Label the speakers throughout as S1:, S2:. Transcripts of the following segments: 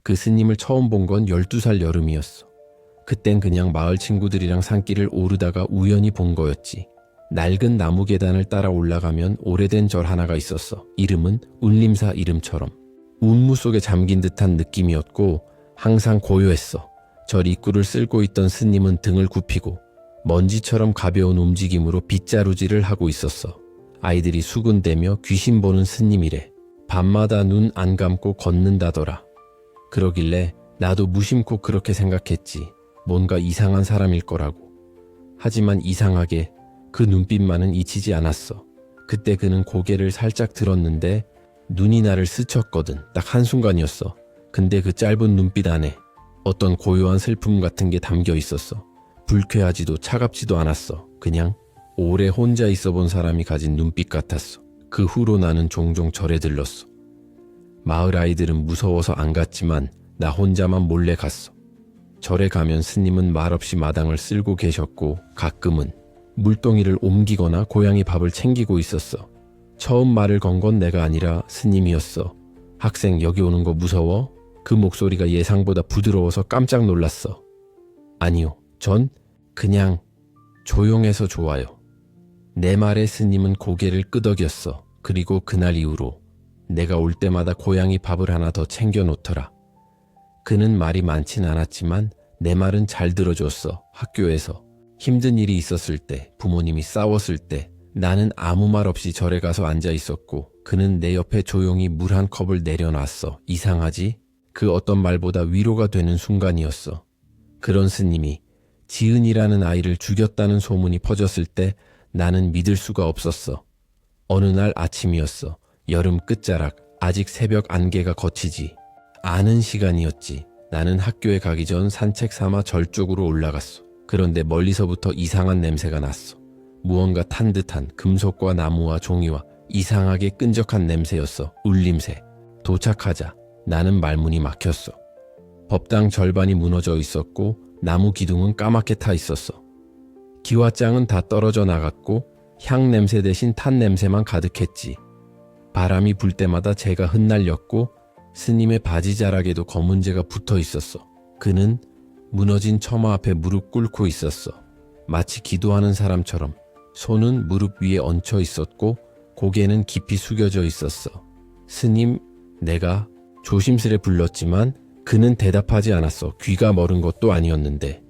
S1: 그 스님을 처음 본 건 12살 여름이었어. 그땐 그냥 마을 친구들이랑 산길을 오르다가 우연히 본 거였지. 낡은 나무 계단을 따라 올라가면 오래된 절 하나가 있었어. 이름은 울림사 이름처럼. 운무 속에 잠긴 듯한 느낌이었고 항상 고요했어. 절 입구를 쓸고 있던 스님은 등을 굽히고 먼지처럼 가벼운 움직임으로 빗자루질을 하고 있었어. 아이들이 수군대며 귀신 보는 스님이래. 밤마다 눈 안 감고 걷는다더라. 그러길래 나도 무심코 그렇게 생각했지. 뭔가 이상한 사람일 거라고. 하지만 이상하게 그 눈빛만은 잊히지 않았어. 그때 그는 고개를 살짝 들었는데 눈이 나를 스쳤거든. 딱 한순간이었어. 근데 그 짧은 눈빛 안에 어떤 고요한 슬픔 같은 게 담겨 있었어. 불쾌하지도 차갑지도 않았어. 그냥 오래 혼자 있어 본 사람이 가진 눈빛 같았어. 그 후로 나는 종종 절에 들렀어. 마을 아이들은 무서워서 안 갔지만 나 혼자만 몰래 갔어. 절에 가면 스님은 말없이 마당을 쓸고 계셨고 가끔은 물동이를 옮기거나 고양이 밥을 챙기고 있었어. 처음 말을 건 건 내가 아니라 스님이었어. 학생 여기 오는 거 무서워? 그 목소리가 예상보다 부드러워서 깜짝 놀랐어. 아니요, 전 그냥 조용해서 좋아요. 내 말에 스님은 고개를 끄덕였어. 그리고 그날 이후로 내가 올 때마다 고양이 밥을 하나 더 챙겨 놓더라. 그는 말이 많진 않았지만 내 말은 잘 들어줬어. 학교에서 힘든 일이 있었을 때, 부모님이 싸웠을 때 나는 아무 말 없이 절에 가서 앉아 있었고 그는 내 옆에 조용히 물 한 컵을 내려놨어. 이상하지? 그 어떤 말보다 위로가 되는 순간이었어. 그런 스님이 지은이라는 아이를 죽였다는 소문이 퍼졌을 때 나는 믿을 수가 없었어. 어느 날 아침이었어. 여름 끝자락, 아직 새벽 안개가 걷히지 않은 시간이었지. 나는 학교에 가기 전 산책 삼아 절 쪽으로 올라갔어. 그런데 멀리서부터 이상한 냄새가 났어. 무언가 탄 듯한 금속과 나무와 종이와 이상하게 끈적한 냄새였어. 울림새. 도착하자 나는 말문이 막혔어. 법당 절반이 무너져 있었고 나무 기둥은 까맣게 타 있었어. 기와장은 다 떨어져 나갔고 향 냄새 대신 탄 냄새만 가득했지. 바람이 불 때마다 재가 흩날렸고 스님의 바지자락에도 검은재가 붙어 있었어. 그는 무너진 처마 앞에 무릎 꿇고 있었어. 마치 기도하는 사람처럼 손은 무릎 위에 얹혀 있었고 고개는 깊이 숙여져 있었어. 스님, 내가 조심스레 불렀지만 그는 대답하지 않았어. 귀가 멀은 것도 아니었는데.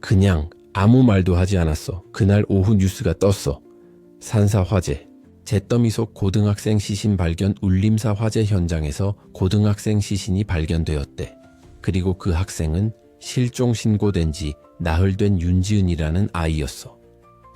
S1: 그냥 아무 말도 하지 않았어. 그날 오후 뉴스가 떴어. 산사 화재. 잿더미 속 고등학생 시신 발견. 울림사 화재 현장에서 고등학생 시신이 발견되었대. 그리고 그 학생은 실종 신고된 지 나흘 된 윤지은이라는 아이였어.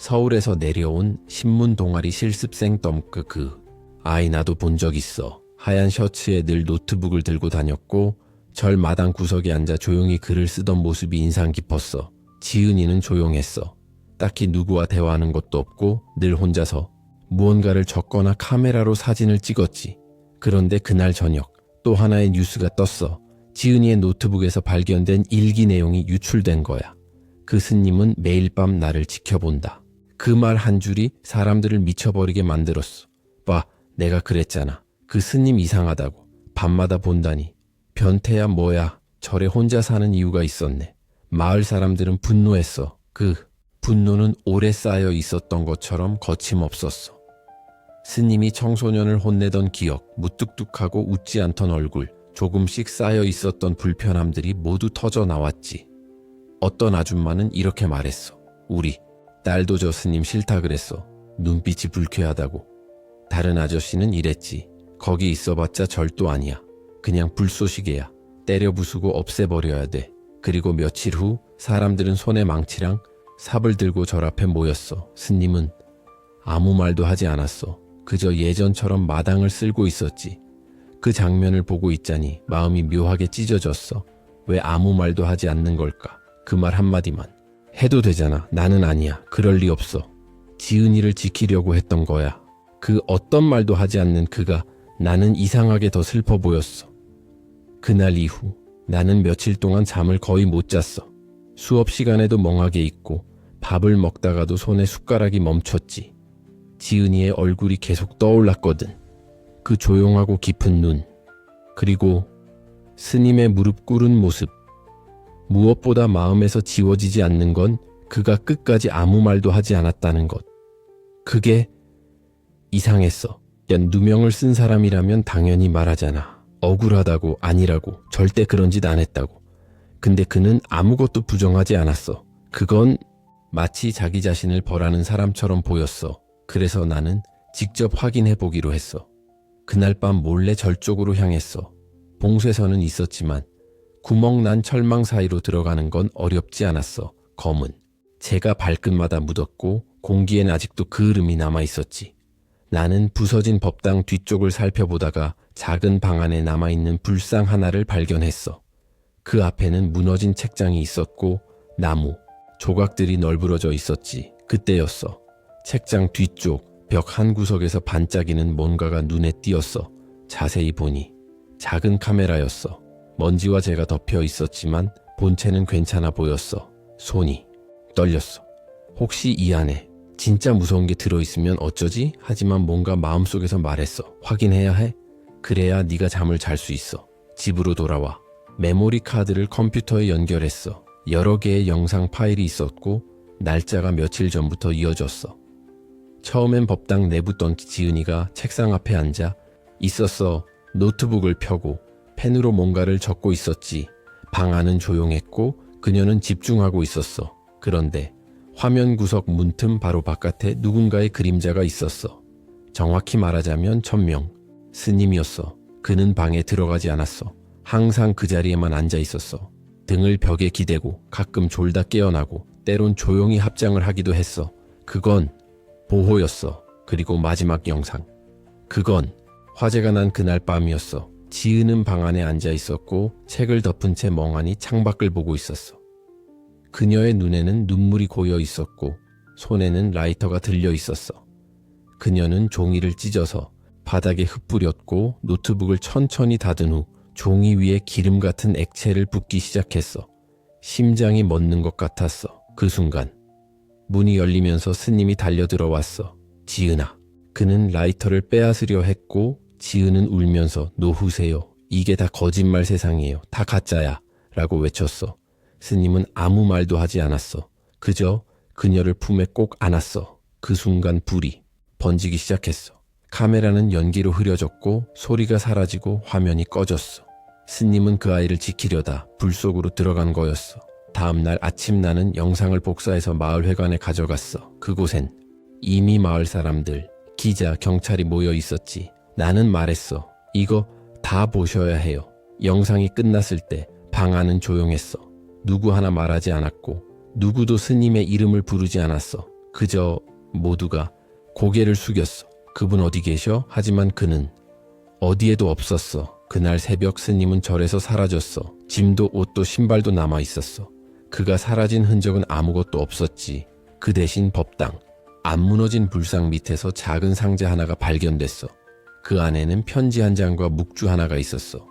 S1: 서울에서 내려온 신문 동아리 실습생 덤크. 그 아이 나도 본 적 있어. 하얀 셔츠에 늘 노트북을 들고 다녔고 절 마당 구석에 앉아 조용히 글을 쓰던 모습이 인상 깊었어. 지은이는 조용했어. 딱히 누구와 대화하는 것도 없고 늘 혼자서 무언가를 적거나 카메라로 사진을 찍었지. 그런데 그날 저녁 또 하나의 뉴스가 떴어. 지은이의 노트북에서 발견된 일기 내용이 유출된 거야. 그 스님은 매일 밤 나를 지켜본다. 그 말 한 줄이 사람들을 미쳐버리게 만들었어. 봐, 내가 그랬잖아. 그 스님 이상하다고. 밤마다 본다니. 변태야 뭐야. 절에 혼자 사는 이유가 있었네. 마을 사람들은 분노했어. 그 분노는 오래 쌓여 있었던 것처럼 거침없었어. 스님이 청소년을 혼내던 기억, 무뚝뚝하고 웃지 않던 얼굴, 조금씩 쌓여 있었던 불편함들이 모두 터져 나왔지. 어떤 아줌마는 이렇게 말했어. 우리 딸도 저 스님 싫다 그랬어. 눈빛이 불쾌하다고. 다른 아저씨는 이랬지. 거기 있어봤자 절도 아니야. 그냥 불쏘시개야. 때려 부수고 없애버려야 돼. 그리고 며칠 후 사람들은 손에 망치랑 삽을 들고 절 앞에 모였어. 스님은 아무 말도 하지 않았어. 그저 예전처럼 마당을 쓸고 있었지. 그 장면을 보고 있자니 마음이 묘하게 찢어졌어. 왜 아무 말도 하지 않는 걸까? 그 말 한마디만 해도 되잖아. 나는 아니야. 그럴 리 없어. 지은이를 지키려고 했던 거야. 그 어떤 말도 하지 않는 그가 나는 이상하게 더 슬퍼 보였어. 그날 이후 나는 며칠 동안 잠을 거의 못 잤어. 수업 시간에도 멍하게 있고 밥을 먹다가도 손에 숟가락이 멈췄지. 지은이의 얼굴이 계속 떠올랐거든. 그 조용하고 깊은 눈, 그리고 스님의 무릎 꿇은 모습. 무엇보다 마음에서 지워지지 않는 건 그가 끝까지 아무 말도 하지 않았다는 것. 그게 이상했어. 누명을 쓴 사람이라면 당연히 말하잖아. 억울하다고, 아니라고, 절대 그런 짓 안 했다고. 근데 그는 아무것도 부정하지 않았어. 그건 마치 자기 자신을 벌하는 사람처럼 보였어. 그래서 나는 직접 확인해 보기로 했어. 그날 밤 몰래 절 쪽으로 향했어. 봉쇄선은 있었지만 구멍 난 철망 사이로 들어가는 건 어렵지 않았어. 검은 재가 발끝마다 묻었고 공기엔 아직도 그 흐름이 남아 있었지. 나는 부서진 법당 뒤쪽을 살펴보다가 작은 방 안에 남아있는 불상 하나를 발견했어. 그 앞에는 무너진 책장이 있었고 나무, 조각들이 널브러져 있었지. 그때였어. 책장 뒤쪽 벽 한 구석에서 반짝이는 뭔가가 눈에 띄었어. 자세히 보니 작은 카메라였어. 먼지와 재가 덮여 있었지만 본체는 괜찮아 보였어. 손이 떨렸어. 혹시 이 안에 진짜 무서운 게 들어있으면 어쩌지? 하지만 뭔가 마음속에서 말했어. 확인해야 해. 그래야 네가 잠을 잘 수 있어. 집으로 돌아와. 메모리 카드를 컴퓨터에 연결했어. 여러 개의 영상 파일이 있었고 날짜가 며칠 전부터 이어졌어. 처음엔 법당 내부 던 지은이가 책상 앞에 앉아 있었어. 노트북을 펴고 펜으로 뭔가를 적고 있었지. 방 안은 조용했고 그녀는 집중하고 있었어. 그런데 화면 구석 문틈 바로 바깥에 누군가의 그림자가 있었어. 정확히 말하자면 천명, 스님이었어. 그는 방에 들어가지 않았어. 항상 그 자리에만 앉아 있었어. 등을 벽에 기대고 가끔 졸다 깨어나고 때론 조용히 합장을 하기도 했어. 그건 보호였어. 그리고 마지막 영상. 그건 화재가 난 그날 밤이었어. 지은은 방 안에 앉아 있었고 책을 덮은 채 멍하니 창밖을 보고 있었어. 그녀의 눈에는 눈물이 고여 있었고 손에는 라이터가 들려 있었어. 그녀는 종이를 찢어서 바닥에 흩뿌렸고 노트북을 천천히 닫은 후 종이 위에 기름 같은 액체를 붓기 시작했어. 심장이 멎는 것 같았어. 그 순간 문이 열리면서 스님이 달려들어왔어. 지은아. 그는 라이터를 빼앗으려 했고 지은은 울면서 놓으세요. 이게 다 거짓말 세상이에요. 다 가짜야. 라고 외쳤어. 스님은 아무 말도 하지 않았어. 그저 그녀를 품에 꼭 안았어. 그 순간 불이 번지기 시작했어. 카메라는 연기로 흐려졌고 소리가 사라지고 화면이 꺼졌어. 스님은 그 아이를 지키려다 불 속으로 들어간 거였어. 다음날 아침 나는 영상을 복사해서 마을회관에 가져갔어. 그곳엔 이미 마을 사람들, 기자, 경찰이 모여 있었지. 나는 말했어. 이거 다 보셔야 해요. 영상이 끝났을 때 방 안은 조용했어. 누구 하나 말하지 않았고 누구도 스님의 이름을 부르지 않았어. 그저 모두가 고개를 숙였어. 그분 어디 계셔? 하지만 그는 어디에도 없었어. 그날 새벽 스님은 절에서 사라졌어. 짐도 옷도 신발도 남아 있었어. 그가 사라진 흔적은 아무것도 없었지. 그 대신 법당, 안 무너진 불상 밑에서 작은 상자 하나가 발견됐어. 그 안에는 편지 한 장과 묵주 하나가 있었어.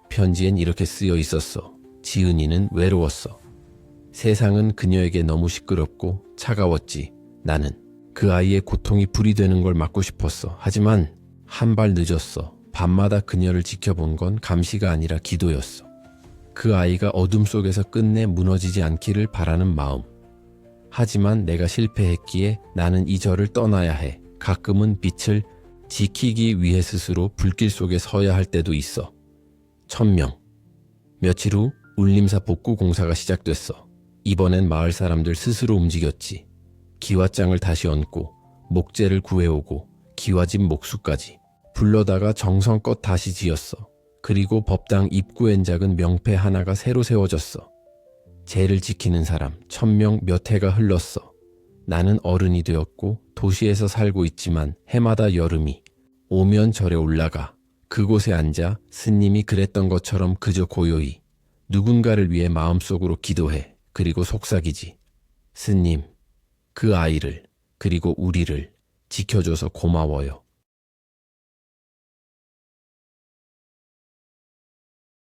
S1: 편지엔 이렇게 쓰여 있었어. 지은이는 외로웠어. 세상은 그녀에게 너무 시끄럽고 차가웠지. 나는 그 아이의 고통이 불이 되는 걸 막고 싶었어. 하지만 한 발 늦었어. 밤마다 그녀를 지켜본 건 감시가 아니라 기도였어. 그 아이가 어둠 속에서 끝내 무너지지 않기를 바라는 마음. 하지만 내가 실패했기에 나는 이 절을 떠나야 해. 가끔은 빛을 지키기 위해 스스로 불길 속에 서야 할 때도 있어. 천명. 며칠 후 울림사 복구 공사가 시작됐어. 이번엔 마을 사람들 스스로 움직였지. 기와장을 다시 얹고 목재를 구해오고 기와집 목수까지 불러다가 정성껏 다시 지었어. 그리고 법당 입구엔 작은 명패 하나가 새로 세워졌어. 죄를 지키는 사람, 천명 몇 해가 흘렀어. 나는 어른이 되었고 도시에서 살고 있지만 해마다 여름이 오면 절에 올라가. 그곳에 앉아 스님이 그랬던 것처럼 그저 고요히 누군가를 위해 마음속으로 기도해. 그리고 속삭이지. 스님, 그 아이를 그리고 우리를 지켜줘서 고마워요.